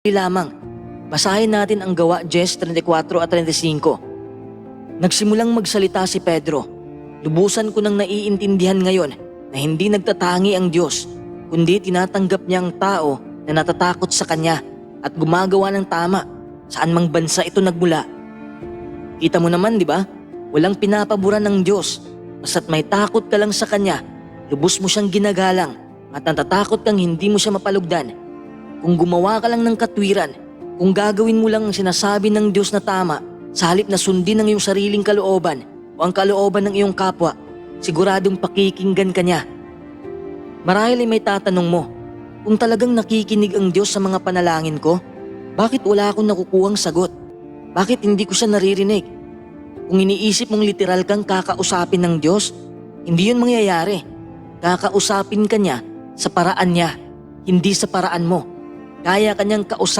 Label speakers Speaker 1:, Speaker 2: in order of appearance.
Speaker 1: lamang. Basahin natin ang Gawa 10:34 at 35. Nagsimulang magsalita si Pedro. Lubusan ko nang naiintindihan ngayon na hindi nagtatangi ang Diyos, kundi tinatanggap niya ang tao na natatakot sa Kanya at gumagawa ng tama saan mang bansa ito nagmula. Kita mo naman, di ba? Walang pinapaboran ng Diyos. Basta't may takot ka lang sa Kanya, lubos mo siyang ginagalang at natatakot kang hindi mo siya mapalugdan. Kung gumawa ka lang ng katwiran, kung gagawin mo lang ang sinasabi ng Diyos na tama, sa halip na sundin ang iyong sariling kalooban o ang kalooban ng iyong kapwa, siguradong pakikinggan ka niya. Marahil ay may tatanong mo, kung talagang nakikinig ang Diyos sa mga panalangin ko, bakit wala akong nakukuhang sagot? Bakit hindi ko siya naririnig? Kung iniisip mong literal kang kakausapin ng Diyos, hindi yun mangyayari. Kakausapin ka niya sa paraan niya, hindi sa paraan mo. Kaya kanyang kausapin